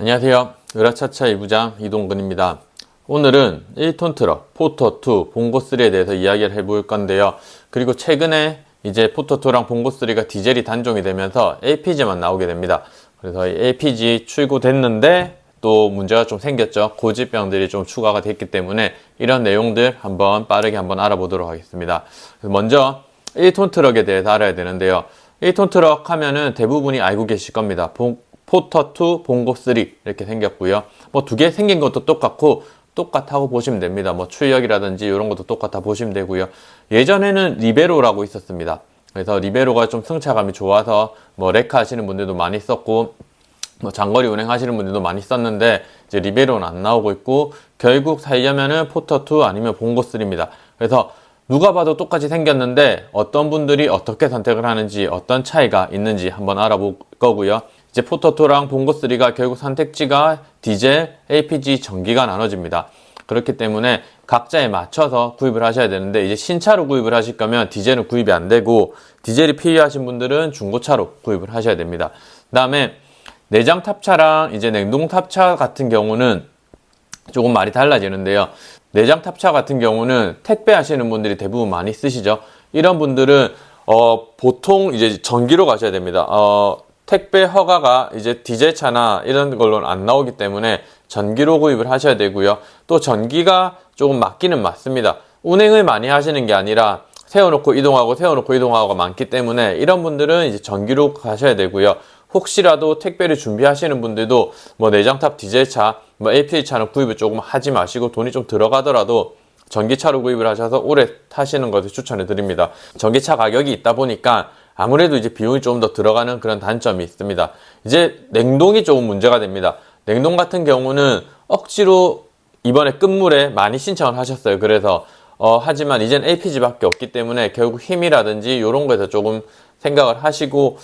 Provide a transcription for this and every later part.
안녕하세요. 으라차차 2부장 이동근입니다. 오늘은 1톤 트럭 포터2 봉고3에 대해서 이야기를 해볼 건데요. 그리고 최근에 이제 포터2랑 봉고3가 디젤이 단종이 되면서 LPG만 나오게 됩니다. 그래서 이 LPG 출고됐는데 또 문제가 좀 생겼죠. 고질병들이 좀 추가가 됐기 때문에 이런 내용들 빠르게 알아보도록 하겠습니다. 먼저 1톤 트럭에 대해서 알아야 되는데요. 1톤 트럭 하면은 대부분이 알고 계실 겁니다. 포터2, 봉고3 이렇게 생겼고요. 뭐 두 개 생긴 것도 똑같다고 보시면 됩니다. 뭐 출력이라든지 이런 것도 똑같아 보시면 되고요. 예전에는 리베로라고 있었습니다. 그래서 리베로가 좀 승차감이 좋아서 뭐 레카 하시는 분들도 많이 썼고 뭐 장거리 운행하시는 분들도 많이 썼는데 이제 리베로는 안 나오고 있고 결국 살려면은 포터2 아니면 봉고3입니다. 그래서 누가 봐도 똑같이 생겼는데 어떤 분들이 어떻게 선택을 하는지 어떤 차이가 있는지 한번 알아볼 거고요. 이제 포터2랑 봉고3가 결국 선택지가 디젤, LPG, 전기가 나눠집니다. 그렇기 때문에 각자에 맞춰서 구입을 하셔야 되는데 이제 신차로 구입을 하실 거면 디젤은 구입이 안 되고 디젤이 필요하신 분들은 중고차로 구입을 하셔야 됩니다. 그 다음에 내장 탑차랑 이제 냉동 탑차 같은 경우는 조금 말이 달라지는데요. 내장 탑차 같은 경우는 택배 하시는 분들이 대부분 많이 쓰시죠. 이런 분들은 보통 이제 전기로 가셔야 됩니다. 택배 허가가 이제 디젤차나 이런 걸로는 안 나오기 때문에 전기로 구입을 하셔야 되고요. 또 전기가 조금 맞기는 맞습니다. 운행을 많이 하시는 게 아니라 세워놓고 이동하고가 많기 때문에 이런 분들은 이제 전기로 가셔야 되고요. 혹시라도 택배를 준비하시는 분들도 뭐 내장탑 디젤차, 뭐 LPG차는 구입을 조금 하지 마시고 돈이 좀 들어가더라도 전기차로 구입을 하셔서 오래 타시는 것을 추천해 드립니다. 전기차 가격이 있다 보니까 아무래도 이제 비용이 조금 더 들어가는 그런 단점이 있습니다. 이제 냉동이 조금 문제가 됩니다. 냉동 같은 경우는 억지로 이번에 끝물에 많이 신청을 하셨어요. 그래서 하지만 이젠 LPG밖에 없기 때문에 결국 힘이라든지 이런 거에서 조금 생각을 하시고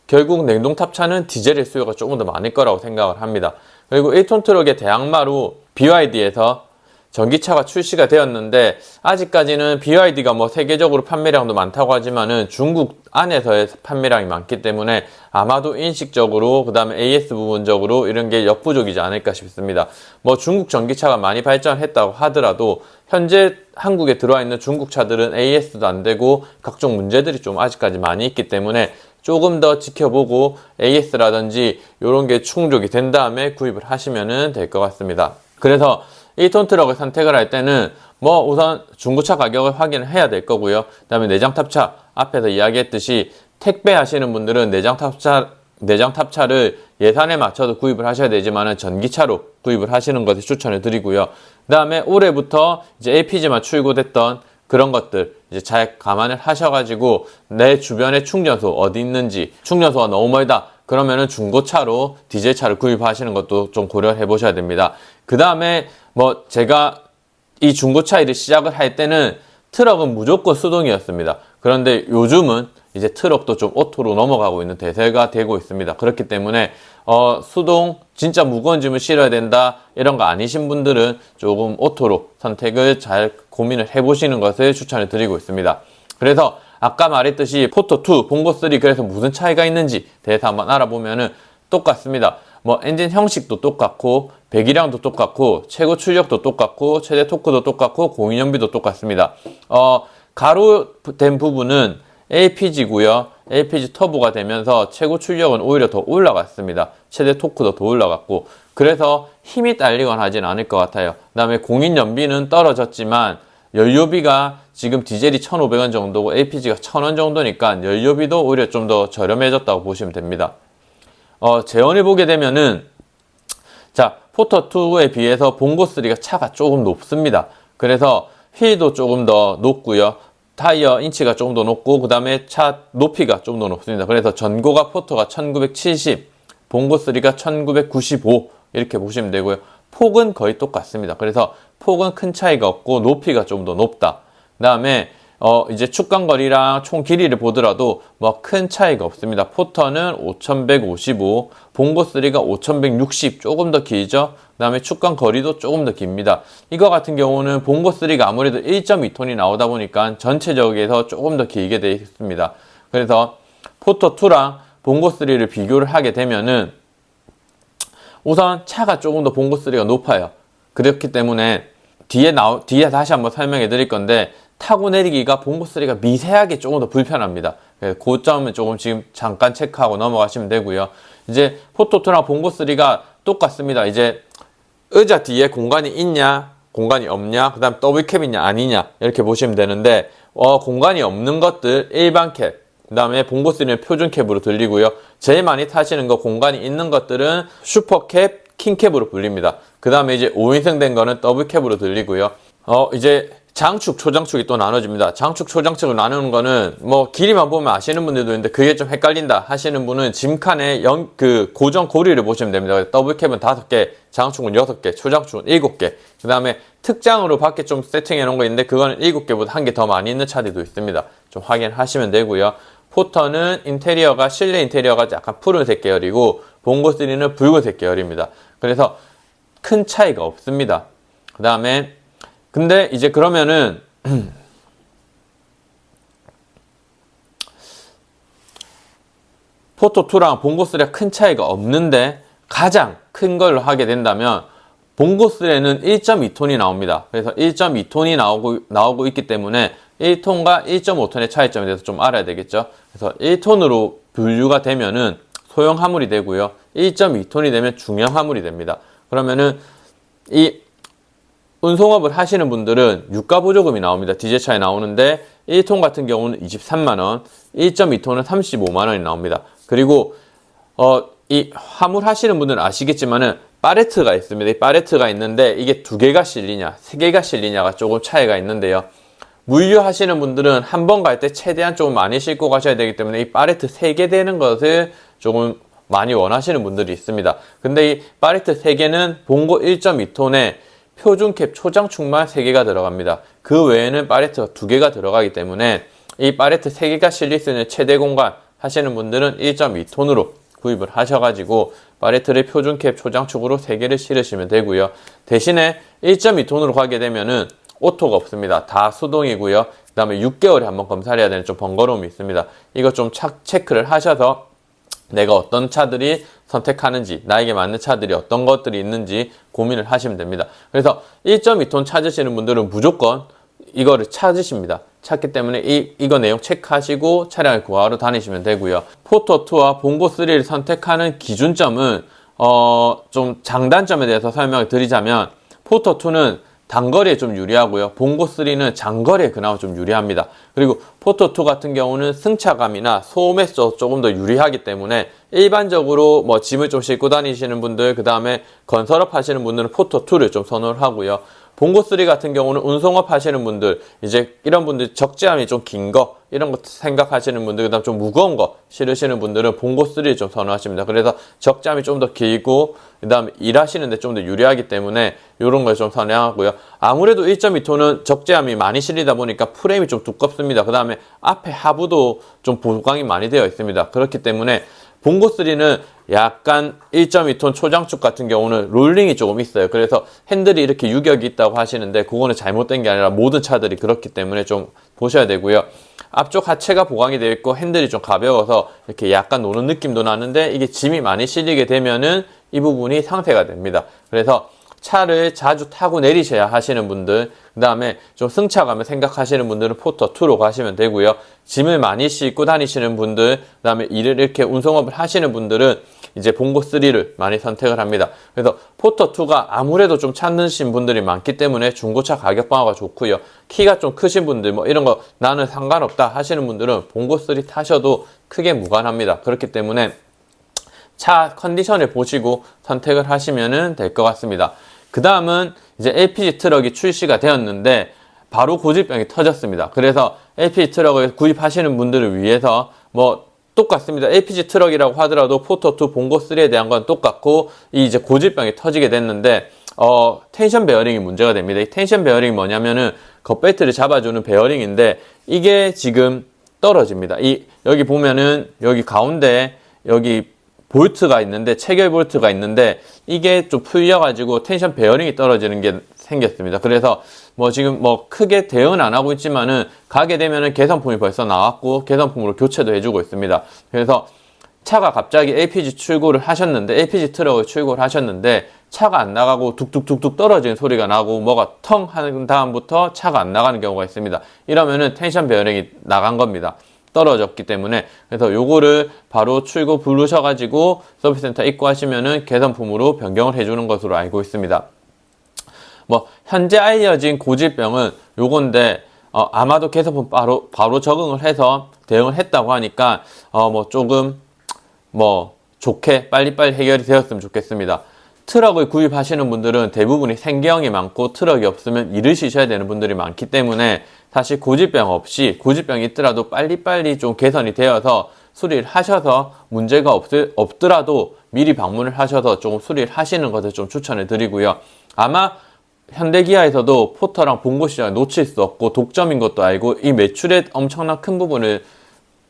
결국 냉동 탑차는 디젤의 수요가 조금 더 많을 거라고 생각을 합니다. 그리고 1톤 트럭의 대항마로 BYD에서 전기차가 출시가 되었는데 아직까지는 BYD가 뭐 세계적으로 판매량도 많다고 하지만은 중국 안에서의 판매량이 많기 때문에 아마도 인식적으로 그 다음에 AS 부분적으로 이런 게 역부족이지 않을까 싶습니다. 뭐 중국 전기차가 많이 발전했다고 하더라도 현재 한국에 들어와 있는 중국 차들은 AS도 안 되고 각종 문제들이 좀 아직까지 많이 있기 때문에 조금 더 지켜보고 AS라든지 이런 게 충족이 된 다음에 구입을 하시면 될 것 같습니다. 그래서 1톤 트럭을 선택을 할 때는 뭐 우선 중고차 가격을 확인을 해야 될 거고요. 그 다음에 내장 탑차 앞에서 이야기했듯이 택배 하시는 분들은 내장 탑차를 예산에 맞춰서 구입을 하셔야 되지만은 전기차로 구입을 하시는 것을 추천을 드리고요. 그 다음에 올해부터 이제 LPG만 출고됐던 그런 것들 이제 잘 감안을 하셔가지고 내 주변에 충전소 어디 있는지, 충전소가 너무 멀다 그러면은 중고차로 디젤차를 구입하시는 것도 좀 고려해 보셔야 됩니다. 그 다음에 뭐 제가 이 중고차 일을 시작을 할 때는 트럭은 무조건 수동이었습니다. 그런데 요즘은 이제 트럭도 좀 오토로 넘어가고 있는 대세가 되고 있습니다. 그렇기 때문에 수동 진짜 무거운 짐을 실어야 된다 이런 거 아니신 분들은 조금 오토로 선택을 잘 고민을 해보시는 것을 추천을 드리고 있습니다. 그래서 아까 말했듯이 포터2, 봉고3 그래서 무슨 차이가 있는지 대해서 한번 알아보면은 똑같습니다. 뭐 엔진 형식도 똑같고 배기량도 똑같고 최고 출력도 똑같고 최대 토크도 똑같고 공인연비도 똑같습니다. 가로된 부분은 LPG고요. LPG 터보가 되면서 최고 출력은 오히려 더 올라갔습니다. 최대 토크도 더 올라갔고 그래서 힘이 딸리거나 하진 않을 것 같아요. 그 다음에 공인연비는 떨어졌지만 연료비가 지금 디젤이 1,500원 정도고 LPG가 1,000원 정도니까 연료비도 오히려 좀 더 저렴해졌다고 보시면 됩니다. 재원을 보게 되면은 자 포터2에 비해서 봉고3가 차가 조금 높습니다. 그래서 휠도 조금 더 높고요. 타이어 인치가 조금 더 높고 그 다음에 차 높이가 좀 더 높습니다. 그래서 전고가 포터가 1970, 봉고3가 1995 이렇게 보시면 되고요. 폭은 거의 똑같습니다. 그래서 폭은 큰 차이가 없고 높이가 좀 더 높다. 그 다음에 이제 축간거리랑 총 길이를 보더라도 뭐 큰 차이가 없습니다. 포터는 5155, 봉고3가 5160 조금 더 길죠. 그 다음에 축간거리도 조금 더 깁니다. 이거 같은 경우는 봉고3가 아무래도 1.2톤이 나오다 보니까 전체적에서 조금 더 길게 되어 있습니다. 그래서 포터2랑 봉고3를 비교를 하게 되면은 우선 차가 조금 더 봉고3가 높아요. 그렇기 때문에 뒤에 다시 한번 설명해 드릴 건데, 타고 내리기가 봉고3가 미세하게 조금 더 불편합니다. 그 점은 조금 지금 잠깐 체크하고 넘어가시면 되고요. 이제 포토2랑 봉고3가 똑같습니다. 이제 의자 뒤에 공간이 있냐, 공간이 없냐, 그 다음 더블캡이냐 아니냐, 이렇게 보시면 되는데, 공간이 없는 것들 일반 캡, 그 다음에 봉고3는 표준 캡으로 들리고요. 제일 많이 타시는 거 공간이 있는 것들은 슈퍼캡, 킹캡으로 불립니다. 그 다음에 이제 5인승 된 거는 더블캡으로 들리고요. 이제 장축, 초장축이 또 나눠집니다. 장축, 초장축을 나누는 거는 뭐 길이만 보면 아시는 분들도 있는데 그게 좀 헷갈린다 하시는 분은 짐칸에 고정 고리를 보시면 됩니다. 더블캡은 5개, 장축은 6개, 초장축은 7개. 그 다음에 특장으로 밖에 좀 세팅해 놓은 거 있는데 그거는 7개보다 1개 더 많이 있는 차들도 있습니다. 좀 확인하시면 되고요. 포터는 인테리어가, 실내 인테리어가 약간 푸른색 계열이고 봉고3는 붉은색 계열입니다. 그래서 큰 차이가 없습니다. 그 다음에 근데 이제 그러면은 포토2랑 봉고3가 큰 차이가 없는데 가장 큰 걸로 하게 된다면 봉고3에는 1.2톤이 나옵니다. 그래서 1.2톤이 나오고 있기 때문에 1톤과 1.5톤의 차이점에 대해서 좀 알아야 되겠죠. 그래서 1톤으로 분류가 되면은 소형 화물이 되고요. 1.2톤이 되면 중형 화물이 됩니다. 그러면은 이 운송업을 하시는 분들은 유가 보조금이 나옵니다. 디젤차에 나오는데 1톤 같은 경우는 23만원, 1.2톤은 35만원이 나옵니다. 그리고 이 화물 하시는 분들은 아시겠지만은 파레트가 있습니다. 이 파레트가 있는데 이게 2개가 실리냐, 3개가 실리냐가 조금 차이가 있는데요. 물류 하시는 분들은 한 번 갈 때 최대한 좀 많이 싣고 가셔야 되기 때문에 이 파레트 3개 되는 것을 조금 많이 원하시는 분들이 있습니다. 근데 이 파레트 3개는 봉고 1.2톤에 표준캡 초장축만 3개가 들어갑니다. 그 외에는 파레트가 2개가 들어가기 때문에 이 파레트 3개가 실릴 수 있는 최대 공간 하시는 분들은 1.2톤으로 구입을 하셔가지고 파레트를 표준캡 초장축으로 3개를 실으시면 되고요. 대신에 1.2톤으로 가게 되면은 오토가 없습니다. 다 수동이고요. 그 다음에 6개월에 한번 검사를 해야 되는 좀 번거로움이 있습니다. 이거 좀 체크를 하셔서 내가 어떤 차들이 선택하는지, 나에게 맞는 차들이 어떤 것들이 있는지 고민을 하시면 됩니다. 그래서 1.2톤 찾으시는 분들은 무조건 이거를 찾으십니다. 찾기 때문에 이거 내용 체크하시고 차량을 구하러 다니시면 되고요. 포토2와 봉고3를 선택하는 기준점은 좀 장단점에 대해서 설명을 드리자면 포토2는 단거리에 좀 유리하고요. 봉고3는 장거리에 그나마 좀 유리합니다. 그리고 포토2 같은 경우는 승차감이나 소음에 조금 더 유리하기 때문에 일반적으로 뭐 짐을 좀 싣고 다니시는 분들, 그 다음에 건설업 하시는 분들은 포토2를 좀 선호를 하고요. 봉고3 같은 경우는 운송업 하시는 분들, 이제 이런 분들 적재함이 좀 긴 거, 이런 거 생각하시는 분들, 그 다음 좀 무거운 거 실으시는 분들은 봉고3를 좀 선호하십니다. 그래서 적재함이 좀 더 길고, 그 다음에 일하시는데 좀 더 유리하기 때문에 이런 걸 좀 선호하고요. 아무래도 1.2톤은 적재함이 많이 실리다 보니까 프레임이 좀 두껍습니다. 그 다음에 앞에 하부도 좀 보강이 많이 되어 있습니다. 그렇기 때문에 봉고3는 약간 1.2톤 초장축 같은 경우는 롤링이 조금 있어요. 그래서 핸들이 이렇게 유격이 있다고 하시는데 그거는 잘못된 게 아니라 모든 차들이 그렇기 때문에 좀 보셔야 되고요. 앞쪽 하체가 보강이 되어 있고 핸들이 좀 가벼워서 이렇게 약간 노는 느낌도 나는데 이게 짐이 많이 실리게 되면은 이 부분이 상쇄가 됩니다. 그래서 차를 자주 타고 내리셔야 하시는 분들, 그 다음에 좀 승차감을 생각하시는 분들은 포터2로 가시면 되고요. 짐을 많이 싣고 다니시는 분들, 그 다음에 일을 이렇게 운송업을 하시는 분들은 이제 봉고3를 많이 선택을 합니다. 그래서 포터2가 아무래도 좀 찾으신 분들이 많기 때문에 중고차 가격 방어가 좋고요. 키가 좀 크신 분들, 뭐 이런 거 나는 상관없다 하시는 분들은 봉고3 타셔도 크게 무관합니다. 그렇기 때문에 차 컨디션을 보시고 선택을 하시면 될 것 같습니다. 그 다음은 이제 LPG 트럭이 출시가 되었는데 바로 고질병이 터졌습니다. 그래서 LPG 트럭을 구입하시는 분들을 위해서 뭐 똑같습니다. LPG 트럭이라고 하더라도 포터2 봉고3에 대한 건 똑같고 이제 고질병이 터지게 됐는데 텐션 베어링이 문제가 됩니다. 이 텐션 베어링이 뭐냐면은 겉벨트를 잡아주는 베어링인데 이게 지금 떨어집니다. 여기 보면은 여기 가운데 여기 볼트가 있는데 체결 볼트가 있는데 이게 좀 풀려가지고 텐션 베어링이 떨어지는 게 생겼습니다. 그래서 뭐 지금 뭐 크게 대응은 안 하고 있지만은 가게 되면은 개선품이 벌써 나왔고 개선품으로 교체도 해주고 있습니다. 그래서 차가 갑자기 LPG 출고를 하셨는데, LPG 트럭을 출고를 하셨는데 차가 안 나가고 뚝뚝뚝뚝 떨어지는 소리가 나고 뭐가 텅 한 다음부터 차가 안 나가는 경우가 있습니다. 이러면은 텐션 베어링이 나간 겁니다. 떨어졌기 때문에. 그래서 요거를 바로 출고 부르셔가지고 서비스센터 입고하시면은 개선품으로 변경을 해주는 것으로 알고 있습니다. 뭐 현재 알려진 고질병은 요건데 아마도 개선품 바로 적응을 해서 대응을 했다고 하니까 뭐 조금 뭐 좋게 빨리빨리 해결이 되었으면 좋겠습니다. 트럭을 구입하시는 분들은 대부분이 생계형이 많고 트럭이 없으면 일을 쉬셔야 되는 분들이 많기 때문에 사실 고질병 없이, 고질병이 있더라도 빨리빨리 좀 개선이 되어서 수리를 하셔서 문제가 없더라도 미리 방문을 하셔서 조금 수리를 하시는 것을 좀 추천을 드리고요. 아마 현대기아에서도 포터랑 봉고 시장을 놓칠 수 없고 독점인 것도 알고 이 매출의 엄청난 큰 부분을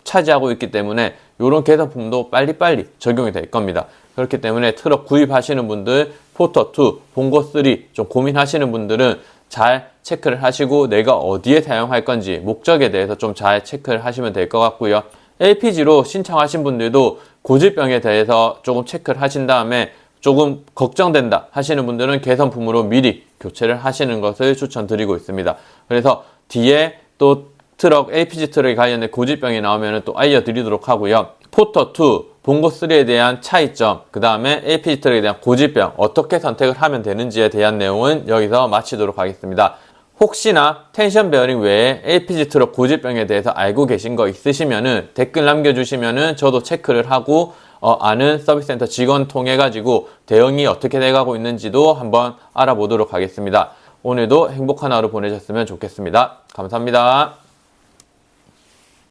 차지하고 있기 때문에 이런 개선품도 빨리빨리 적용이 될 겁니다. 그렇기 때문에 트럭 구입하시는 분들, 포터2, 봉고3 좀 고민하시는 분들은 잘 체크를 하시고 내가 어디에 사용할 건지 목적에 대해서 좀 잘 체크를 하시면 될 것 같고요. LPG로 신청하신 분들도 고질병에 대해서 조금 체크를 하신 다음에 조금 걱정된다 하시는 분들은 개선품으로 미리 교체를 하시는 것을 추천드리고 있습니다. 그래서 뒤에 또 트럭, LPG 트럭에 관련된 고질병이 나오면 또 알려드리도록 하고요. 포터2, 봉고3에 대한 차이점, 그 다음에 LPG 트럭에 대한 고질병, 어떻게 선택을 하면 되는지에 대한 내용은 여기서 마치도록 하겠습니다. 혹시나 텐션 베어링 외에 LPG 트럭 고질병에 대해서 알고 계신 거 있으시면은 댓글 남겨주시면은 저도 체크를 하고 아는 서비스센터 직원 통해 가지고 대응이 어떻게 돼가고 있는지도 한번 알아보도록 하겠습니다. 오늘도 행복한 하루 보내셨으면 좋겠습니다. 감사합니다.